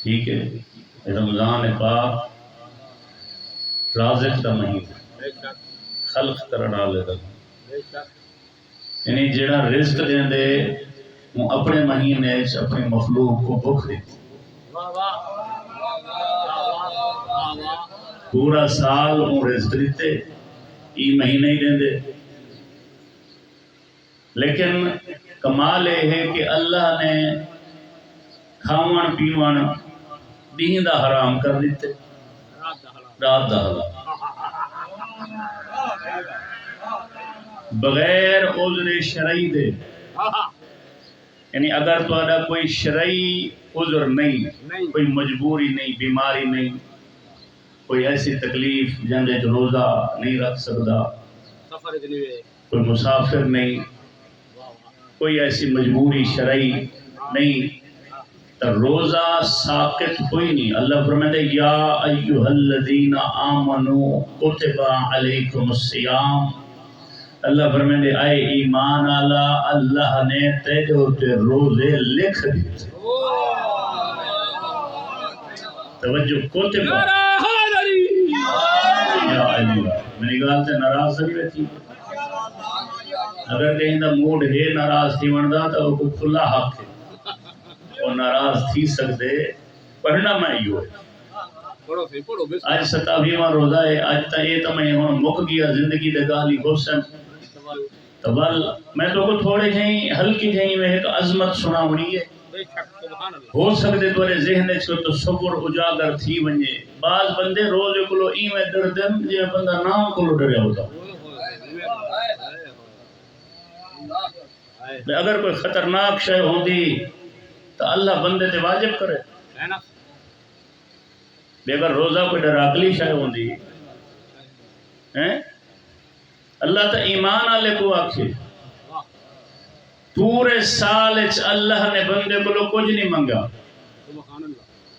ٹھیک ہے، رمضان پاک رازق دا مہینہ، خلق کرن والے دا، یعنی جڑا رزق دیندے وہ اپنے مہینے وچ اپنی مخلوق کو بھوک دیتے، پورا سال وہ رزق دیتے، ای مہینے ہی دیندے، لیکن کمال یہ ہے کہ اللہ نے کھاون پیون دین دا حرام کر دیتے، رات دا حلال، بغیر عذر شرعی دے، یعنی اگر تہاڈا کوئی شرعی عذر نہیں، کوئی مجبوری نہیں، بیماری نہیں، کوئی ایسی تکلیف جنہیں روزہ نہیں رکھ سکتا، کوئی مسافر نہیں، کوئی ایسی مجبوری شرعی نہیں، تو روزہ ساقط کوئی نہیں۔ اللہ فرماتے ہیں یا ایھا الذین آمنوا کتب علیکم الصیام، اللہ فرماتے ہیں اے ایمان والا، اللہ نے تیرے اوپر روزے لکھ دیتے، توجہ، کتب یا علی، میری گال سے ناراض نہیں رہتی، اگر کہیں دا موڈ ہے ناراض تھی وندا تو وہ کھلا حق ہے، اور ناراض تھی سکتے، پڑھنا میں یوں ہے۔ آج 27واں روزہ ہے، آج تا یہ تو میں مک گیا زندگی دے گالی حسن تبل، میں تو کو تھوڑے جہیں ہلکی جہیں میں ایک عظمت سنا ہونی ہے، ہو سکتے تورے ذہن چھو تصور اجاگر تھی ونجے، بعض بندے روزے کلو میں ڈردن جے بندہ نام کلو ڈریا ہوتا، اگر کوئی خطرناک شے ہوندی تو اللہ بندے تے واجب کرے، اگر روزہ کوئی ڈراکلی شے ہوندی اللہ تا ایمان والے کو آکھے، پورے سال اللہ نے بندے کو کچھ نہیں منگا،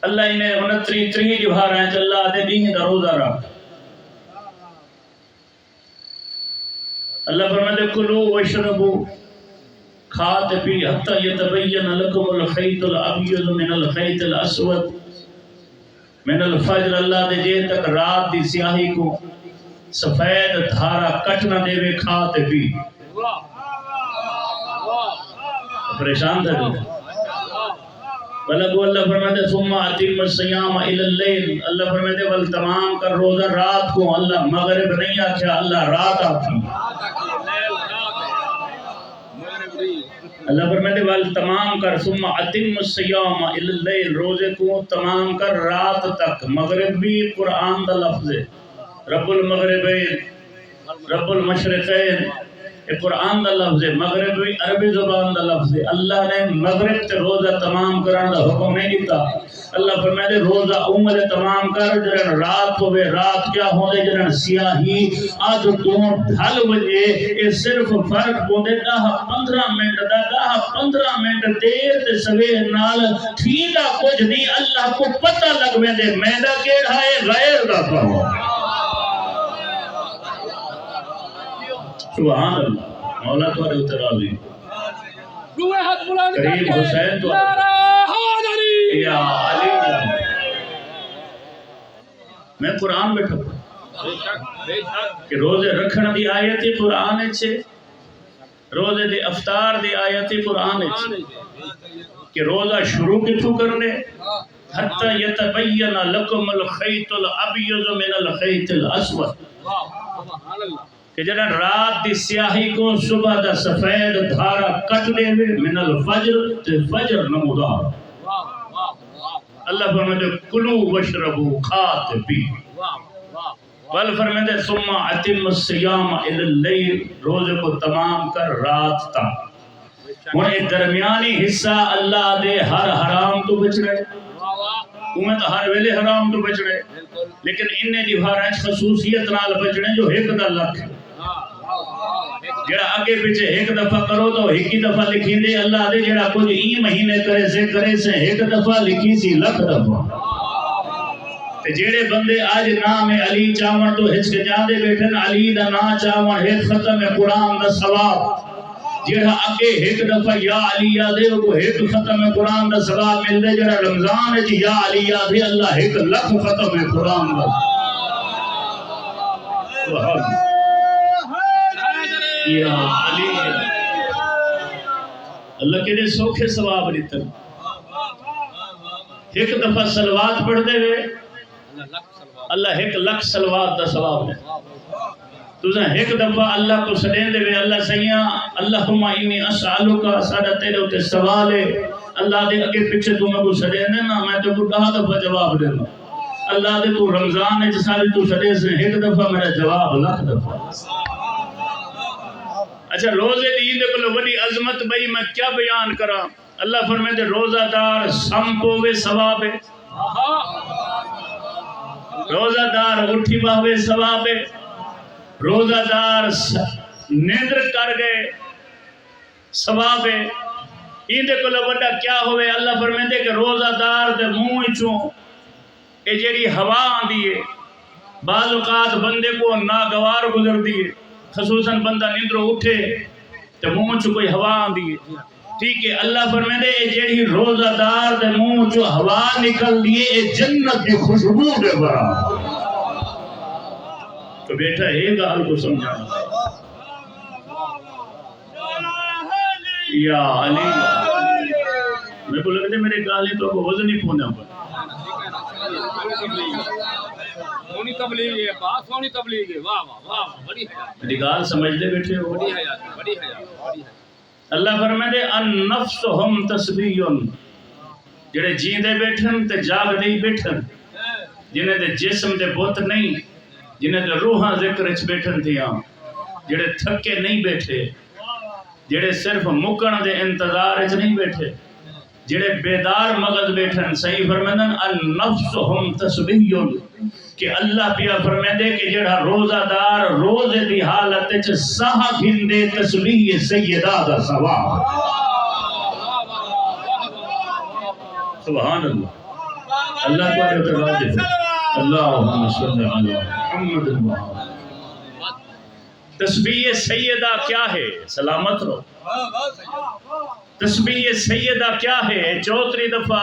اللہ انہیں 29 جوہار ہیں اللہ دے دین دا روزہ رکھ، اللہ فرماتے کلوا واشربوا، کھاتے پی حتی یتبین لکم الخیط الابیض من الخیط الاسود من الفجر، اللہ دے جے تک رات دی سیاہی کو سفید دھارا کٹ نہ دے وے، کھاتے پی پریشان تھا جو اللہ فرماتے ثم اتم الصیام الی اللیل، اللہ فرماتے ول تمام کر روزہ رات کو، اللہ مغرب نہیں آکھیا، اللہ رات آکھی، اللہ فرماتے ول تمام کر ثم اتم الصیام الی اللیل، روزے کو تمام کر رات تک، مغرب بھی قرآن دا لفظ ہے، رب المغربین رب المشرقین، یہ قرآن دا لفظ ہے، مغرب بھی عربی زبان دا لفظ ہے، اللہ نے مغرب تے روزہ تمام کرنے دا حکم نہیں دیتا، اللہ فرماتے روزہ عمر تمام کر، جنہاں رات ہوئے، رات کیا ہوئے جنہاں سیاہی آج تو ڈھل بجے، یہ صرف فرق ہوندے 10-15 منٹ دا، 10-15 منٹ دیر تے سویر نال تھیلا کچھ نہیں، اللہ کو پتہ لگ میں دے میدہ کیڑا ہے غیر دا پاؤ، سبحان اللہ، مولا تو علیہ تراضی کریم حسین تو یا علی، میں قرآن بیٹھا کہ روزے رکھن دی آیتی قرآن چھے، روزے دی افطار دی آیتی قرآن چھے، کہ روزہ شروع کتھوں کرنے حتی یتبین لکم الخیط الابیض من الخیط الاسود، کہ جنہاں رات دی سیاہی کو صبح دا سفید دھارا کٹ دے وے، من الفجر تے فجر نمودار، اللہ فرماتے کلوا واشربوا، کھاتے پی، بل فرماتے ثم اتم الصیام الی اللیل، روزے کو تمام کر رات تک، اور ایک درمیانی حصہ اللہ دے ہر حرام تو بچ رہے، انہیں تو ہر ویلے حرام تو بچ رہے، لیکن انہیں دیواریں خصوصیت نال بچ رہے جو ایک دا لکھ ہے، جڑا آگے پیچھے ایک دفعہ کرو تو ایک ہی دفعہ لکھی دے، اللہ دے جڑا کچھ ای مہینے کرے سے ایک دفعہ لکھی سی لکھ دفعہ، جڑے بندے آج نام علی چاون تو ہچ کے جاندے بیٹھن، علی دا نا چاون ایک ختم قرآن دا ثواب، جڑا اگے ایک دفعہ یا علی آدھے وہ ایک ختم قرآن دا ثواب مل دے، جڑا رمضان ہے جی یا علی آدھے اللہ 1,00,000 ختم قرآن دا یا علی اللہ کے لئے سوکھے ثواب لیتا ایک دفعہ صلوات پڑھ دے ہوئے اللہ 1,00,000 صلوات دا ثواب دے تُزا ایک دفعہ اللہ کو سڑیں دے ہوئے اللہ سیاں اللہم انی اسعالکا سادہ تیرے ہوتے سوال ہے اللہ دے اگے پچھے تو میں کو سڑیں دے نا میں تو کو 10 دفعہ جواب دے نا اللہ دے تو رمضان ہے جسالی تو سڑیں سے ایک دفعہ میرا جواب 1,00,000 دفعہ اچھا روزے دین دے بلو وڈی عظمت بھئی میں کیا بیان کرا اللہ فرمائے دے روزہ دار سمپوے ثواب ہے روزہ دار اٹھی باوے ثواب ہے روزہ دار نیندر کر گئے ثواب ہے این دے بلو وڈا کیا ہوئے اللہ فرمائے دے کہ روزہ دار دے منہ چوں اے جیڑی ہوا آن دیئے بعض اوقات بندے کو ناگوار گزر دیئے خصوصاً بندہ نیندرو اٹھے تو منہ چو کوئی ہوا آن دیئے ٹھیک ہے اللہ فرمائے دے اے جیڑی روزہ دار دے منہ چو ہوا نکل دیئے اے جنت کی خوشبو دے برا تو بیٹا ایک گال کو سمجھا یا علی میں کو لگتے میرے گالیں تو وزن ہی پونا پر سونی تبلیغ ہے بات سونی تبلیغ ہے واہ واہ واہ بڑی ہے میری گال سمجھ لے بیٹھے ہو بڑی ہے اللہ فرمائے دے النفس ہم تسبیحن جڑے جیندے بیٹھن تے جاگ نہیں بیٹھن جنہیں دے جسم دے بت نہیں جنہیں دے روحاں ذکر اچ بیٹھن تھیاں جڑے تھکے نہیں بیٹھے جڑے صرف مکن دے انتظار اچ نہیں بیٹھے جڑے بیدار مغز بیٹھن صحیح فرمیدن النفس ہم تسبیحن کہ اللہ پیا فرمیدے کہ جڑا روزہ دار روزے دی حالت اچ ساہ گھندے تسبیح سیدہ دا ثواب سبحان اللہ اللہ تعالی تعالی اللہم صلی علی محمد تسبیح سیدہ کیا ہے سلامت رو تسبیح سیدہ کیا ہے 34 دفعہ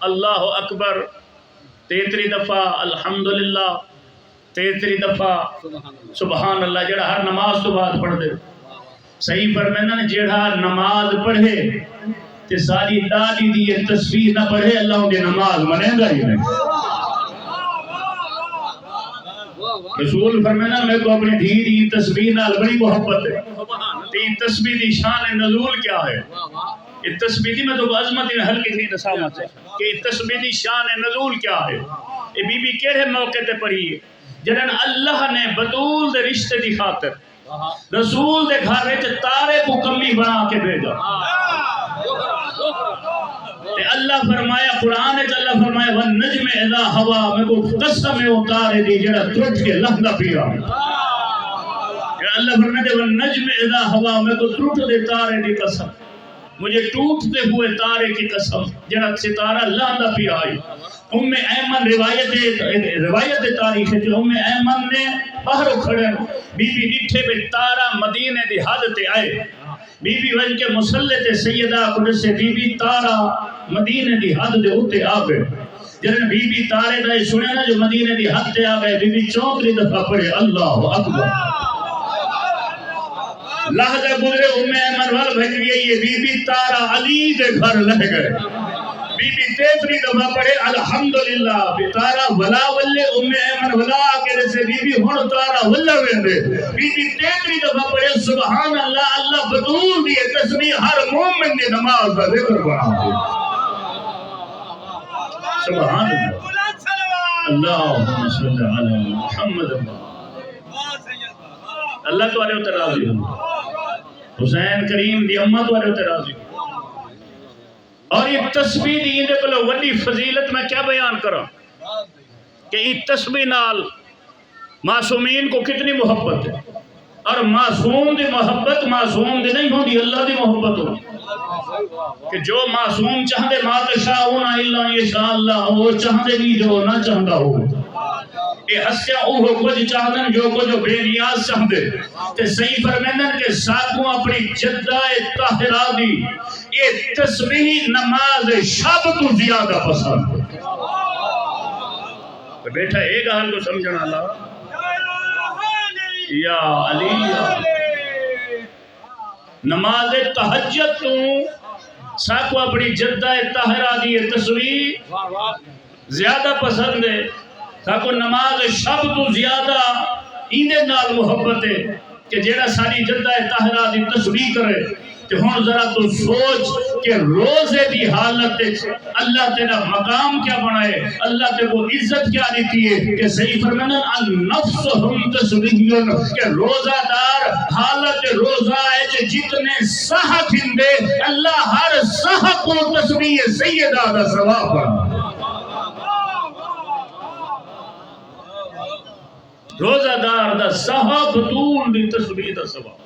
اللہ اکبر 33 دفعہ الحمدللہ 33 دفعہ سبحان اللہ جڑا ہر نماز تو بعد پڑھ دے صحیح فرمائنا جڑا نماز پڑھے تے ساری دادی دی تسبیح نہ پڑھے اللہ ان کی نماز منے گا ہی نہیں رسول فرمائنا میں کو اپنی دھی تسبیح نال بڑی محبت ہے تین تسبیح دی شان نزول کیا ہے یہ تسبیح دی میں تو عظمت ہلکی تھی نسامت ہے کہ تسبیح دی شان نزول کیا ہے یہ بی بی کیڑے موقع تے پڑھی ہے جنہاں اللہ نے بطول دے رشتے دی خاطر رسول دے گھر وچ تارے کو کمی بنا کے بھیجا تے اللہ فرمایا قرآن وچ اللہ فرمایا والنجم اذا ہوا میں کو قسم اتارے دی جڑا ٹوٹ کے لہندا پیا اللہ فرماتے والنجم اذا ہوا میں کو ٹوٹ دے تارے دی قسم مجھے ٹوٹتے ہوئے تارے کی قسم جڑا ستارہ لہندا پیا آئی ایمن روایت تاریخ ہے جو ایمن نے باہر کھڑے بی بی ڈٹھے بے تارا مدینے دی حد تے آئے بی بی وجہ کے مسلح تے سیدہ قدس سے بی بی تارا مدینے دی حد دے ہوتے آگئے جنہیں بی بی تارے دائے سنے نا جو مدینے دی حد تے آگئے بی بی 34 دفعہ پڑھے اللہ اکبر لحظہ گزرے ایمن وال بھج گئی یہ بی بی تارا علی دے گھر لہ گئے بی بی 33 دفعہ پڑھے الحمدللہ بی تارا ولا ولے ایمن ولا آکے رسے بی بی ہون تارا ولا ویندے بی بی 33 دفعہ پڑھے سبحان اللہ اللہ بطول دیئے تسبیح ہر مومن نے نماز کا ذکر بنا سبحان اللہ اللہم صلی علی محمد اللہ تو آلے اتر راضی ہوں حسین کریم دی امہ تو آلے اتر راضی ہوں اور یہ تسبیح دی اندے کلو وڈی فضیلت میں کیا بیان کرا کہ یہ تسبیح نال معصومین کو کتنی محبت ہے اور معصوم دی محبت معصوم دی نہیں ہوندی اللہ دی محبت ہو کہ جو معصوم چاہتے ما تشاؤنا الا یشاء اللہ وہ چاہتے نہیں جو نہ چاہتا ہو اے ہستیاں اوہ کچھ چاہدن جو کچھ بے نیاز چاہدے تے صحیح فرمیندن کہ ساکوں اپنی جدہ طاہرہ دی اے تسبیح نماز شب تو زیادہ پسند تو بیٹھا ایک حال کو سمجھنا اللہ یا علی نماز تہجد تو ساکو اپنی جدہ طاہرہ دی تسبیح زیادہ پسند ہے ساکو نماز شب تو زیادہ ایندے نال محبت ہے کہ جیڑا ساری جدہ طاہرہ دی تسبیح کرے کہ ہون ذرا تو سوچ کہ روزے دی حالت اللہ تیرا مقام کیا بنائے اللہ تے کو عزت کیا دیتی ہے کہ صحیح فرمانا النفس ہم تسبیحیون کہ روزہ دار حالت روزہ ہے کہ جتنے سہا کھندے اللہ ہر سہا کو تسبیح سیدہ دا ثواب بنا روزہ دار دا سہا بطول دی تسبیح دا ثواب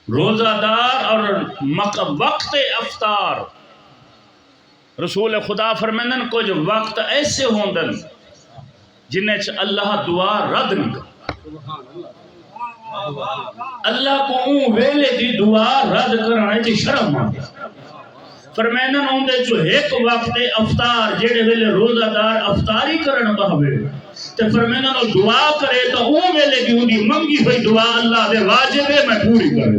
روزہ دار اور وقت افطار رسول خدا فرمندن کچھ وقت ایسے ہوندن جنہیں اللہ دعا رد نہیں کر اللہ کو اون ویلے دی دعا رد کرنے کی شرم آتی فرمائنن ہوندے جو ایک وقت افطار جیڑے ویلے روزہ دار افطاری کرن بہوے تے فرمائنن دعا کرے تو اون ویلے کی انہی منگی ہوئی دعا اللہ دے واجب ہے میں پوری کرے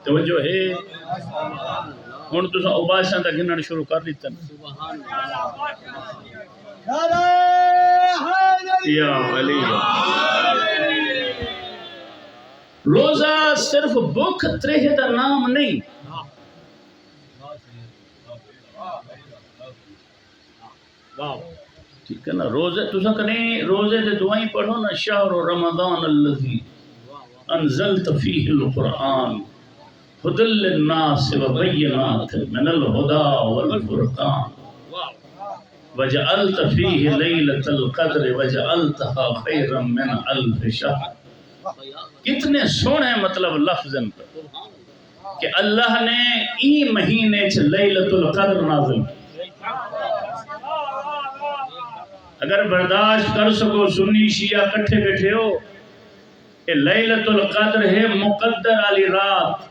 توجہ ہے ہن تساں عباساں دا گنن شروع کر دیتا یا علی روزہ صرف بھوک ترہ دا نام نہیں ٹھیک ہے نا روزے تساں کہیں روزے دے دعائیں پڑھو نا شہر رمضان الذی انزلت فیہ القرآن هدى للناس وبينات من الهدى والفرقان وجعلت فيه ليلة القدر وجعلتها خيرا من ألف شهر کتنے سونے مطلب لفظ کہ اللہ نے ای مہینے چ لیلۃ القدر نازل اگر برداشت کر سکو سنی شیعہ کٹھے بیٹھے ہو کہ لیلۃ القدر ہے مقدر علی رات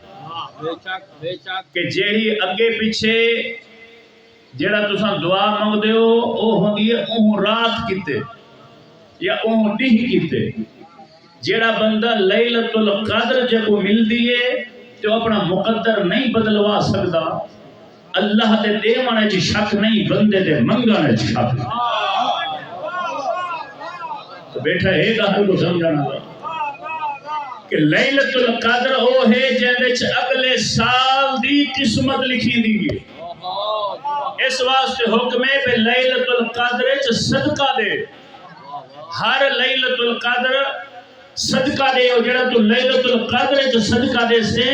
کہ جیڑی اگے پیچھے جیڑا تساں دعا مانگ دے ہو او ہوندی ہے اون رات کیتے یا اون دن کیتے جیڑا بندہ لیلۃ القدر جب ملدی ہے تو اپنا مقدر نہیں بدلوا سکتا اللہ دے دیوانے چ شک نہیں بندے دے منگانے چ شک تو بیٹھا ہے گل کو سمجھانا کہ لیلۃ القدر او ہے جہدے چ اگلے سال دی قسمت لکھی دی ہے اس واسطے حکم ہے کہ لیلۃ القدر چ صدقہ دے ہر لیلۃ القدر صدقہ دے اور جڑا تو لیلۃ القدر چ صدقہ دے سے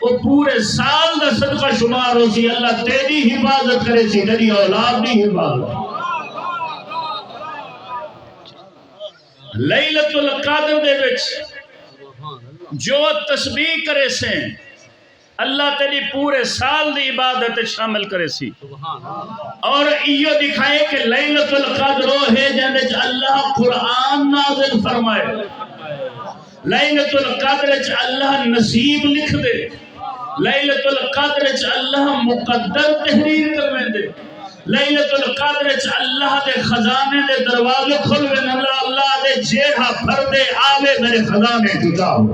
وہ پورے سال دا صدقہ شمار ہو سی اللہ تیری حفاظت کرے سی تیری اولاد دی حفاظت لیلۃ القدر دے وچ جو تسبیح کرے سے اللہ تیری پورے سال دی عبادت شامل کرے سی اور ایو دکھائے کہ لیلۃ القدر ہے جہدے چ اللہ قرآن نازل فرمائے لیلۃ القدر چ اللہ نصیب لکھ دے لیلۃ القدر چ اللہ مقدر تحریر کرویں دے لیلۃ القدر چ اللہ دے خزانے دے دروازے کھلویں اللہ دے جیڑا بھر دے آوے میرے خزانے جدا ہو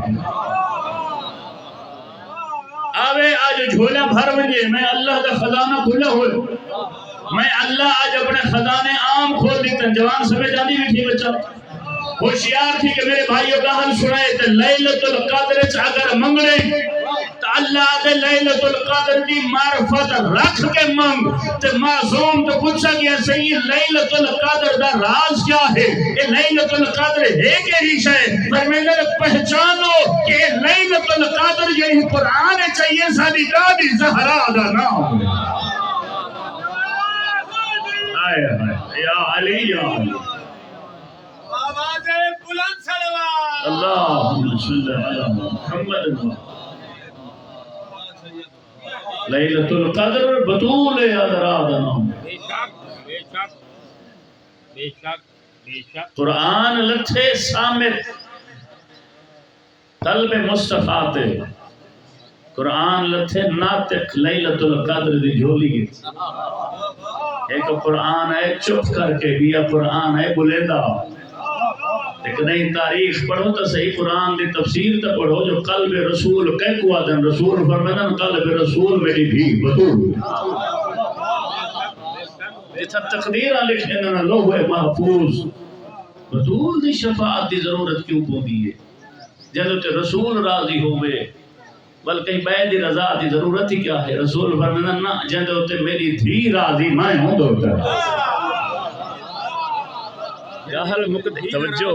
آوے آج جھولا بھر مجھے میں اللہ کا خزانہ کھلا ہوئے میں اللہ آج اپنے خزانے عام کھول دیتا جوان سمجھ جاندی بھی تھی بچہ ہوشیار تھی کہ میرے بھائیوں کا حل سنائے تھے لیلۃ القدر اگر منگڑے تو اللہ دے لیلۃ القدر دی معرفت رکھ کے منگ تو معصوم تو پوچھا گیا صحیح لیلۃ القدر دا راز کیا ہے یہ لیلۃ القدر ہے کہ ریش ہے پر میں نے پہچانو کہ لیلۃ القدر یہی قرآن چاہیے ساری دادی زہرا دا نام آئے یا علی یا علی بلند صلوات اللہم صلی علی محمد لیلۃ القدر بطول ادرا دا نام قرآن لٹھے سامت قلب مصطفیٰ تے قرآن لٹھے ناطق لیلۃ القدر دی جھولی گی ایک قرآن ہے چپ کر کے گیا قرآن ہے بلیدہ ایک نئی تاریخ پڑھو تو صحیح قرآن دی تفسیر تو پڑھو جو قلب رسول کہہ کو آدم رسول فرمدن قلب رسول میری بھی بطول جیسا تقدیرہ لکھنے نا لوح محفوظ بطول دی شفاعت دی ضرورت کیوں کو دیئے جدو تے رسول راضی ہوئے بلکہ بید رضا دی ضرورت ہی کیا ہے رسول فرمدن نا جدو تے میری دھی راضی میں ہوں دوتا جاہل مقدر توجہ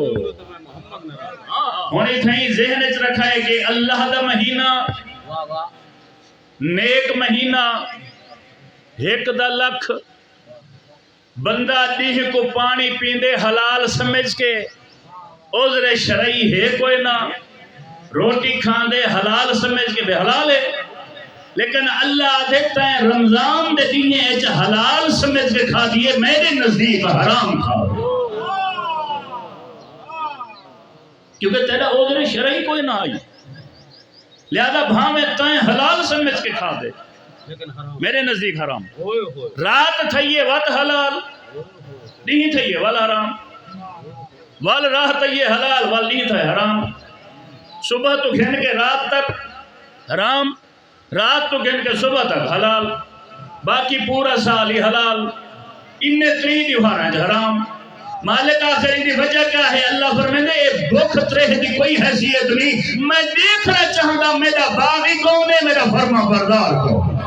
ہونی تھیں ذہن اچ رکھا ہے کہ اللہ دا مہینہ نیک مہینہ ایک دا لکھ بندہ دیہ کو پانی پیندے حلال سمجھ کے عذر شرعی ہے کوئی نہ روٹی کھاندے حلال سمجھ کے بے حلال ہے لیکن اللہ دیکھتا ہے رمضان دے دینے اچ حلال سمجھ کے کھا دیئے میرے نزدیک حرام کھا کیونکہ تیرا عذر شرعی کوئی نہ آئی لہذا بھامے تائیں حلال سمجھ کے کھا دے میرے نزدیک حرام رات تھئیے وقت حلال نہیں تھئیے وال حرام وال راہ تھئیے حلال وال نہیں تھئے حرام صبح تو گھن کے رات تک حرام رات تو گھن کے صبح تک حلال باقی پورا سال ہی حلال انہیں تری دیوار ہیں حرام مالک آخری دی وجہ کیا ہے اللہ فرمینے اے بھوک ترہ دی کوئی حیثیت نہیں میں دیکھنا چاہتا میرا باغی کون ہے میرا فرما بردار کون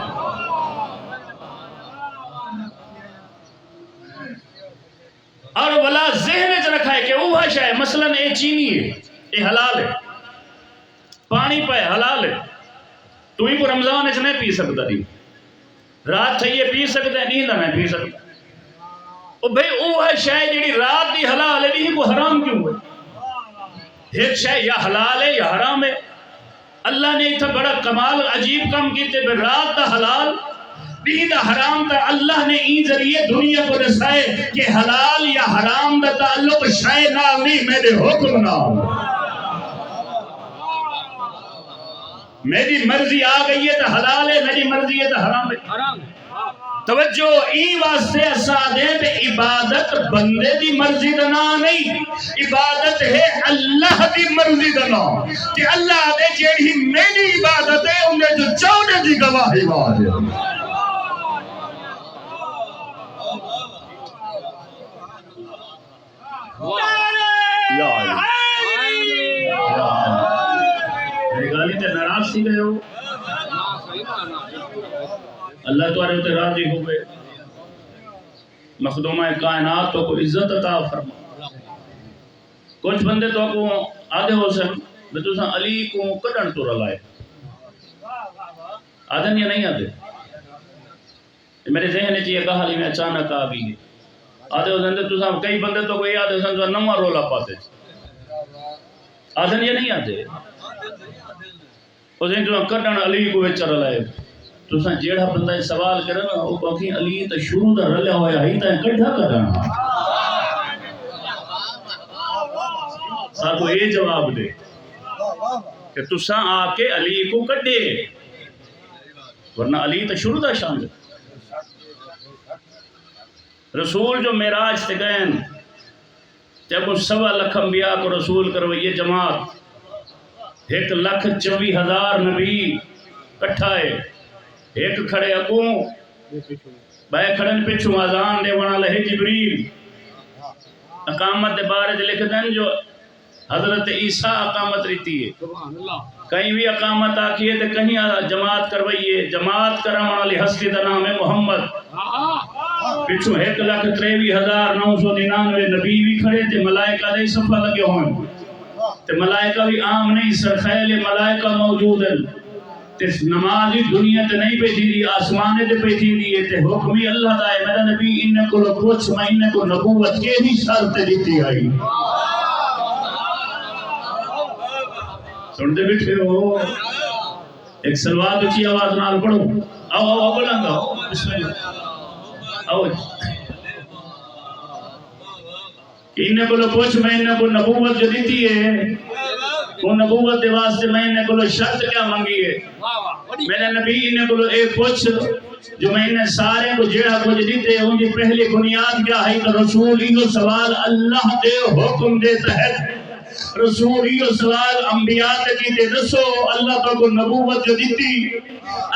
اور ولا ذہن اچ رکھا ہے کہ اوہ شاہ مثلا اے چینی ہے اے حلال ہے پانی پہ حلال ہے تو ہی کو رمضان اچ نہیں پی سکتا دی رات تھے یہ پی سکتا ہے نیندہ نہیں پی سکتا او بھئی اوہ شاہ جیڑی رات دی حلال ہے نہیں کو حرام کیوں ہے ایک شاہ یا حلال ہے یا حرام ہے اللہ نے اتنا بڑا کمال عجیب کام کیتے بھئی رات دا حلال نہیں دا حرام دا اللہ نے این ذریعے دنیا کو رسائے کہ حلال یا حرام دا تعلق شاہ نال نہیں میرے حکم نال میری مرضی آ گئی ہے تو حلال ہے میری مرضی ہے تو حرام ہے توجہ ای واسطے اسادے تے عبادت بندے دی مرضی دا نام نہیں عبادت ہے اللہ دی مرضی دا نام کہ اللہ دے جیڑی میری عبادت ہے انہیں جو چاہنے دی گواہی واجب میری گالی تے ناراض سی گئے ہو اللہ تمہارے تے راضی ہوئے مخدومہ کائنات تو کو عزت عطا فرما کچھ بندے تو کو آدھے ہو سن بتوسا علی کو کڈن تو رلائے آدھے یا نہیں آدھے میرے ذہن چ یہ کہانی میں اچانک آ گئی آدھے ہو سن تو کئی بندے تو کوئی آدھے سن نواں رولا پاتے آدھے یا نہیں آدھے اس نے کڈن علی کو وچ رلائے تو جیڑا بندہ سوال کرے نا وہ باقی علی تو شروع دا رلیا ہویا ہی تا کڈھا کرنا ساتھ یہ جواب دے کہ تساں آ کے علی کو کڈے ورنہ علی تو شروع دا شان دے رسول جو معراج تے گئے جب اس 1.25 لاکھ انبیاء کو رسول کروئیے جماعت 1,24,000 نبی کٹھا ہے ایک کھڑے اگوں بائے کھڑن پچھو آزان دے ونا لہے جبریل اقامت دے بارے دے لکھ دیں جو حضرت عیسیٰ اقامت رہتی ہے کہیں بھی اقامت آکھی ہے تو کہیں جماعت کروئیے جماعت کرم والی ہستی دا نام ہے محمد پچھو 1,23,999 نبی بھی کھڑے تھے ملائکہ دے صفحہ لگے ہوئے تے ملائکہ بھی عام نہیں سرخیل ملائکہ موجود ہیں تے نمازی دنیا تے نہیں پہ تھی دی آسمانے تے پہ تھی دیئے تے حکمی اللہ دا ہے میرا نبی انہیں کو کچھ مہینے کو نبوت کے ہی شرط دیتی آئی سنتے بیٹھے ہو ایک سلوات اچھی آواز نال پڑھو. آؤ آؤ بلند آؤ. بسم اللہ. آؤ. انہیں کو پوچھ میں انہیں کو نبوت جو دیتی ہے وہ نبوت کے واسطے میں انہیں کو شرط کیا مانگی ہے. میرے نبی انہیں کو ایک پوچھ جو میں انہیں سارے کو جیڑا کچھ دیتے ہیں ان کی پہلی بنیاد کیا ہے. تو رسول یہ سوال اللہ دے حکم دے تحت رسول یہ سوال انبیاء کی دے دسو اللہ تو کو نبوت جو دیتی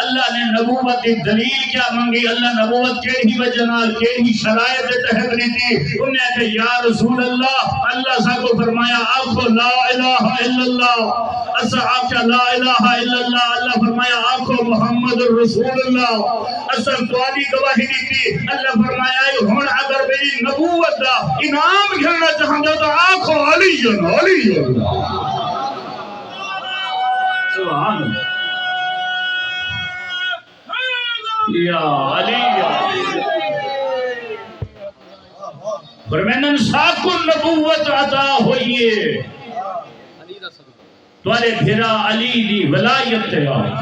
اللہ نے نبوت کی دلیل کیا مانگی. اللہ نبوت کیڑی وجہ نال کیڑی شرائط کے تحت دیتی. انہیں کہ یا رسول اللہ اللہ سا کو فرمایا آپ لا الہ الا اللہ اسا آپ لا الہ الا اللہ. اللہ فرمایا آپ محمد رسول اللہ اسا تواڈی گواہی دیتی. اللہ فرمایا ہن اگر میری نبوت دا انعام گھننا چاہندے تو آکھو علی علی سبحان اللہ یا علی. فرمانن ساکو نبوت عطا ہوئیے تمہارے بھیرا علی دی ولایت تے آئی.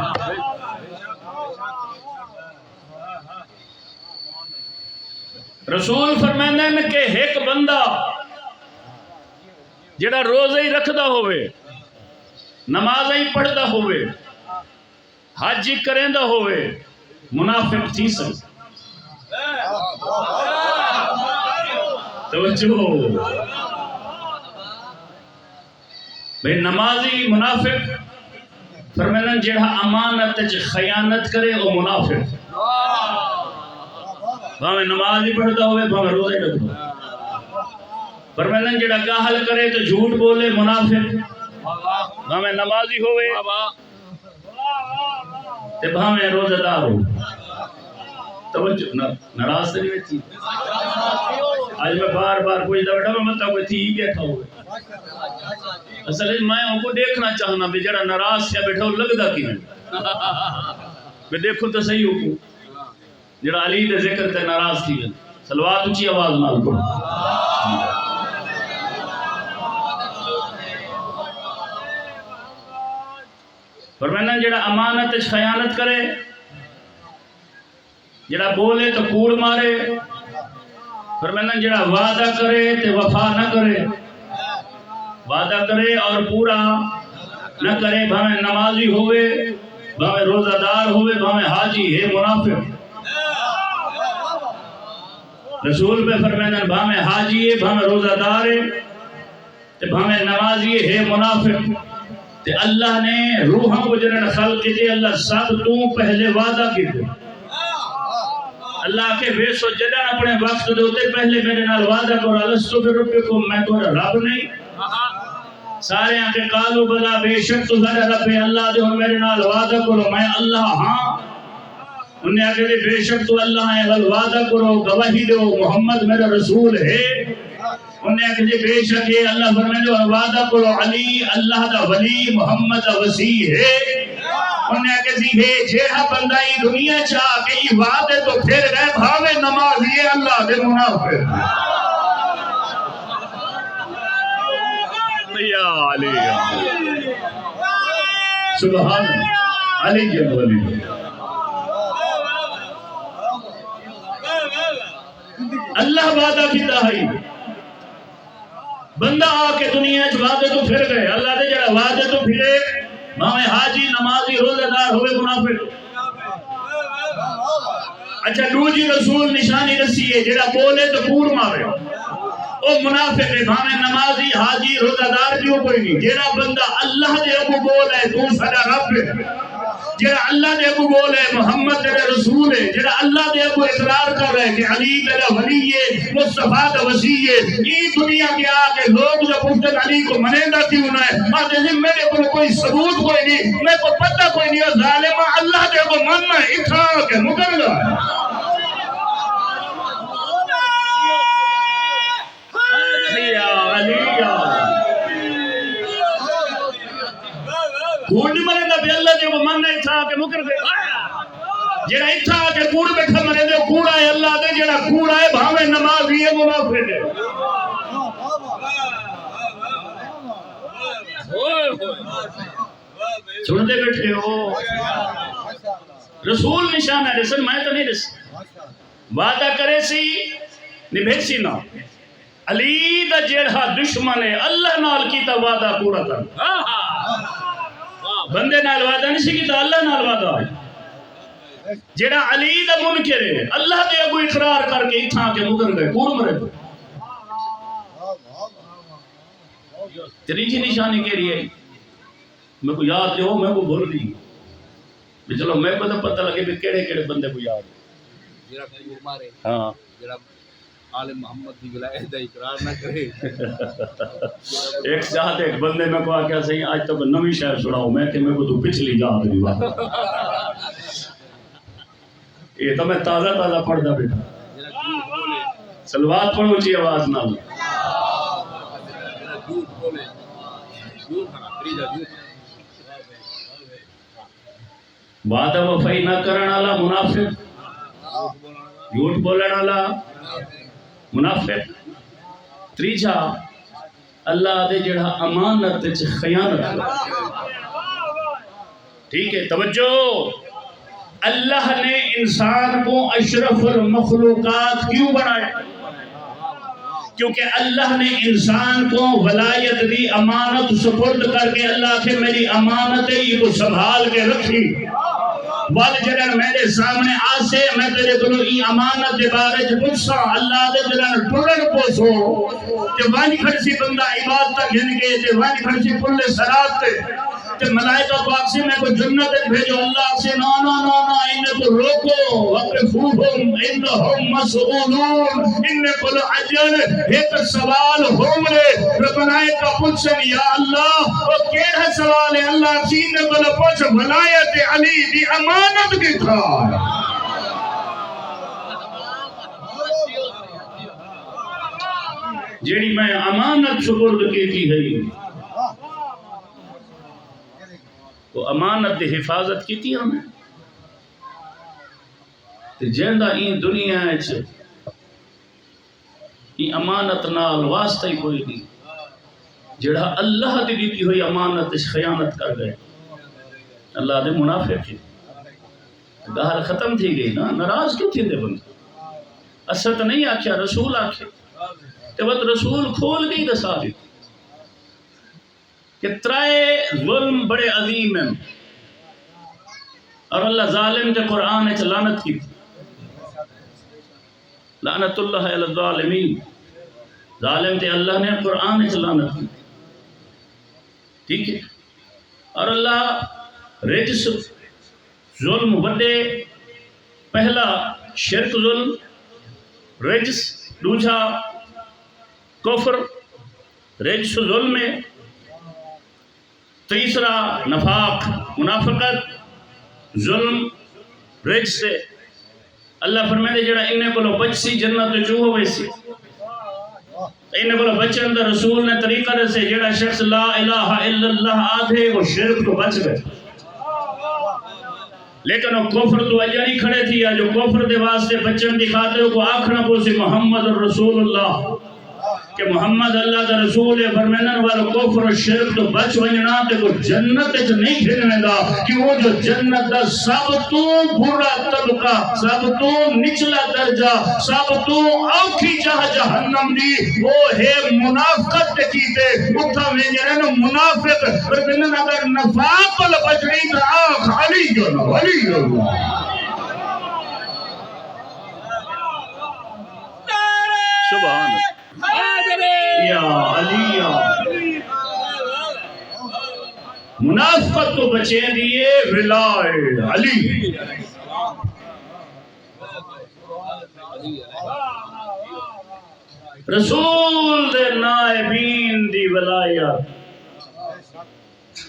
رسول فرمانن کہ ایک بندہ جڑا روزہ ہی رکھدا ہوئے نماز ہی پڑھدا ہوئے حج ہی کریندا ہوئے منافق تھی سکتا. توجہ بھئی نمازی منافق فرمانن جڑا امانت وچ خیانت کرے وہ منافق. بھاویں نماز ہی پڑھدا ہوئے بھاویں روزہ ہی رکھدا. فرمانن جڑا کاہل کرے تو جھوٹ بولے منافق. بھاویں نمازی ہوئے تے بھاویں روزہ دار ہو. توجہ ناراض نہیں ہوتی. آج میں بار بار کوئی بیٹھا میں مطلب کوئی تھی بیٹھا ہوئے اصل میں ان کو دیکھنا چاہنا بھی جڑا ناراض کیا بیٹھا ہو لگدا کی نہیں میں دیکھو تو صحیح ہو جڑا علی دے ذکر تے ناراض تھی. صلوات اونچی آواز نال پڑھو. فرمانا جڑا امانت خیانت کرے جڑا بولے تو کوڑ مارے. فرمانا جڑا وعدہ کرے تے وفا نہ کرے. وعدہ کرے اور پورا نہ کرے بھاویں نمازی ہوئے بھاویں روزہ دار ہوئے بھاویں حاجی ہے منافق. رسول پہ فرمانا بھاویں حاجی ہے بھاویں روزہ دار ہے تے بھاویں نمازی ہے منافق. تے اللہ نے روحاں کو جنہاں خلق کی اللہ سب تو پہلے وعدہ کی دے. اللہ کے بے سو جدہ اپنے وقت دوتے پہلے میرے نال وعدہ کرو الستو بربکم میں تو رب نہیں. سارے آنکھے قالو بلا بے شک تو ذرا رب اللہ دے اور میرے نال وعدہ کرو میں اللہ ہاں. انہیں آگے دے بے شک تو اللہ ہے غل وعدہ کرو گواہی دو محمد میرا رسول ہے. انہیں آگے دے بے شک ہے اللہ فرمائے دو وعدہ کرو علی اللہ دا ولی محمد دا وسیع ہے. انہیں آگے دے جیڑا بندہ ہی دنیا چاہ کہ یہ وعدے تو پھر گئے بھاوے نمازی اللہ دے منافق. یا علی سبحان علی جل ولی. اللہ وعدہ کیتا ہے بندہ آ کے دنیا چ وعدے تو پھر گئے. اللہ دے جڑا وعدے تو پھرے بھاویں حاجی نمازی روزہ دار ہوئے منافق. اچھا دوجی رسول نشانی دسی ہے جڑا بولے تو کوڑ مارے او منافق ہے. بھاویں نمازی حاجی روزہ دار بھی کوئی نہیں. جڑا بندہ اللہ دے ابو بول ہے تو سدا رب ہے. جڑا اللہ دے ابو بول ہے محمد تیرے رسول ہے. جڑا اللہ دے ابو اقرار کر رہے کہ علی تیرا ولی ہے مصطفیٰ دا وسیع ہے. یہ دنیا کے آگے لوگ جو پوچھتے علی کو منیندہ کیوں نہ ہے ماتے جن میرے کو کوئی ثبوت کوئی نہیں میں کو پتہ کوئی نہیں. اور ظالمہ اللہ دے ابو مننا اتھا کے مکر گا. کوڑ مرے دا بھی اللہ دے وہ من اتھا کے مکر دے. جڑا اتھا کے کوڑ بیٹھا مرے دے کوڑا ہے اللہ دے. جڑا کوڑا ہے بھاویں نمازی ہے منافق ہے. سن دے بیٹھے ہو رسول نشانہ رسن میں تو نہیں رس وعدہ کرے سی نبھے سی نہ علی دا جیڑا دشمن ہے اللہ نال کیتا وعدہ پورا کر بندے نال وعدہ نہیں سی کیتا اللہ نال وعدہ ہے جیڑا علی دا منکر ہے اللہ دے اگو اقرار کر کے اتھاں کے مدر گئے کون مرے تو تریجی نشانی کے لیے میں کو یاد جو میں کو بھول دی چلو میں کو تو پتہ لگے بھی کیڑے کیڑے بندے کو یاد جڑا کوئی مارے ہاں جڑا عالم محمد دی ولایت دا اقرار نہ کرے ایک ساتھ ایک بندے میں کو آکیا صحیح آج تک نوی شہر سناؤ میں کہ میں کو تو پچھلی جا دی بات یہ تو میں تازہ تازہ پڑھ دا بیٹا جڑا جھوٹ بولے سلوات پڑھو اونچی آواز نال جڑا جھوٹ بولے جھوٹ تریجا جھوٹ وعدہ وفائی نہ کرن والا منافق جھوٹ بولن والا منافق تریجا اللہ دے جڑا امانت وچ خیانت ٹھیک ہے توجہ اللہ نے انسان کو اشرف المخلوقات کیوں بنایا کیونکہ اللہ نے انسان کو ولایت دی امانت سپرد کر کے اللہ کے میری امانت ہے یہ کو سنبھال کے رکھی وال جڑن میرے سامنے آسے میں تیرے کلو ای امانت دے بارے پوچھاں اللہ دے جڑن ٹرن پوسو کہ وانی کھڑسی بندہ عبادت گھن کے تے وانی کھڑسی پلے سرات تے ملائکہ پاک سے میں کو جنت بھیجو اللہ سے نا نا نا نا انہیں کو روکو وقفوہم انہم مسئولون انہیں کو عجل ایک سوال ہومرے ربنائے کا پوچھن یا اللہ وہ کیڑا سوال ہے اللہ سینے کو پوچھ ولایت علی دی امانت کی تھا جیڑی میں امانت سپرد کی تھی ہے وہ امانت دی حفاظت کی تھی ہمیں جیندہ این دنیا ہے این امانت نال واسطہ ہی کوئی نہیں جڑا اللہ دی دیتی ہوئی امانت اس خیانت کر گئے اللہ دے منافق ہے گہر ختم تھی گئی نا ناراض کیوں تھی دے بندے اصل تو نہیں آکھیا رسول آکھے تے وقت رسول کھول گئی دسا دی کہ ترائے ظلم بڑے عظیم ہیں اور اللہ ظالم کے قرآن ہے لعنت کی لعنت اللہ علی الظالمین ظالم تے اللہ نے قرآن ہے لعنت کی ٹھیک ہے اور اللہ رجس ظلم بڑے پہلا شرک ظلم رجس دوسرا کفر رجس ظلم ہے تیسرا نفاق منافقت ظلم رجس سے اللہ فرمائے جڑا انہیں کو بچ سی جنت جو ہوئے سی انہیں کو بچن دا رسول نے طریقہ سے جڑا شخص لا الہ الا اللہ آدھے وہ شرک تو بچ گئے لیکن وہ کفر تو اجا نہیں کھڑے تھی یا جو کفر دے واسطے بچن دی خاطر کو آکھنا کو سی محمد رسول اللہ کہ محمد اللہ کا رسول ہے فرمینن والا کفر و شرک تو بچ ونجنا تے کو جنت چ نہیں گھننے دا کہ وہ جو جنت دا سب تو برا طبقہ سب تو نچلا درجہ سب تو اوکھی جہنم دی وہ ہے منافقت تے کیتے اتھا ونجنن منافق فرمینن اگر نفاق پل بچنی تا آخ علی سبحان اللہ یا علی منافقت تو بچے دیئے ولائے علی رسول دے نائبین دی ولایت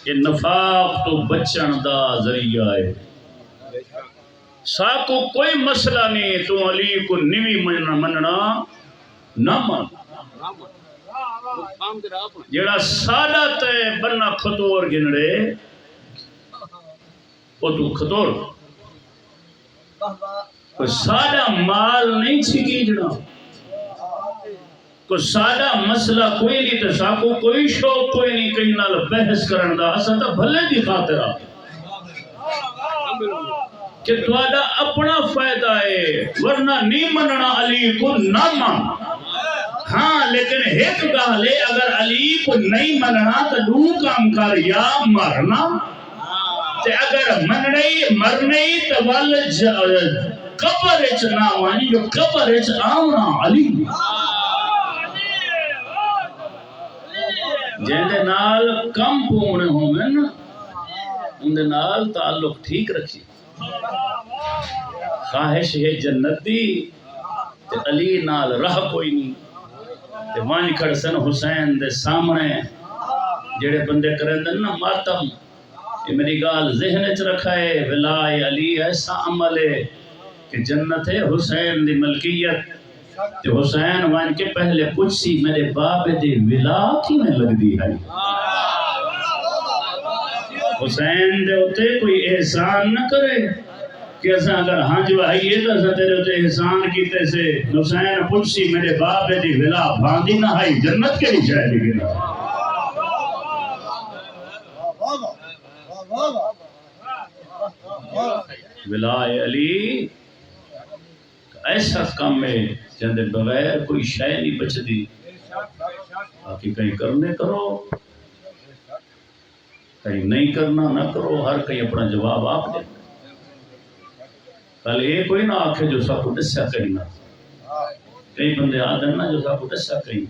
کہ نفاق تو بچن دا ذریعہ ہے ساکو کوئی مسئلہ نہیں تو علی کو نوی مننا نہ مان جڑا سادہ تے بننا خطور گنڑے وہ تو خطور کوئی سادہ مال نہیں چھکی جڑا کوئی سادہ مسئلہ کوئی نہیں تے ساکو کوئی شوق کوئی نہیں کہیں نال بحث کرن دا اسا تا بھلے دی خاطرہ کہ تھوڑا اپنا فائدہ ہے، ورنہ نہیں مننا علی کو نہ من۔ ہاں لیکن ایک گال ہے، اگر علی کو نہیں مننا تو دو کام کر، یا مرنا تے اگر مرنے تو ول قبر اچ نہ وانی، جو قبر اچ آونا علی جہندے نال کم پونے ہونے نا اندے نال تعلق ٹھیک رکھی۔ خواہش ہے جنت دی تے علی نال رہ کوئی نہیں تے وانی کھڑسن حسین دے سامنے جڑے بندے کریں دن نا ماتم، یہ میری گال ذہن اچ رکھا ہے، ولائے علی ایسا عمل ہے کہ جنت ہے حسین دی ملکیت تے حسین وان کے پہلے کچھ سی میرے باپ دی ولا کی میں لگ دی ہے۔ حسین دے ہوتے کوئی احسان نہ کرے کہ ایسا اگر ہاں جو آئیے تو ایسا تیرے ہوتے احسان کیتے سے حسین کچھ سی میرے باپ دی ولا باندھی نہ آئی جنت کے لیے جائے لگے گا۔ ولائے علی ایسا کم ہے جندے بغیر کوئی شے نہیں بچ دی، باقی کہیں کرنے کرو، کہیں نہیں کرنا نہ کرو، ہر کہیں اپنا جواب آپ دے۔ کل یہ کوئی نہ آکھے جو سب کو دسیا کہیں نہ، کئی بندے آدھن نا جو سب کو دسیا کہیں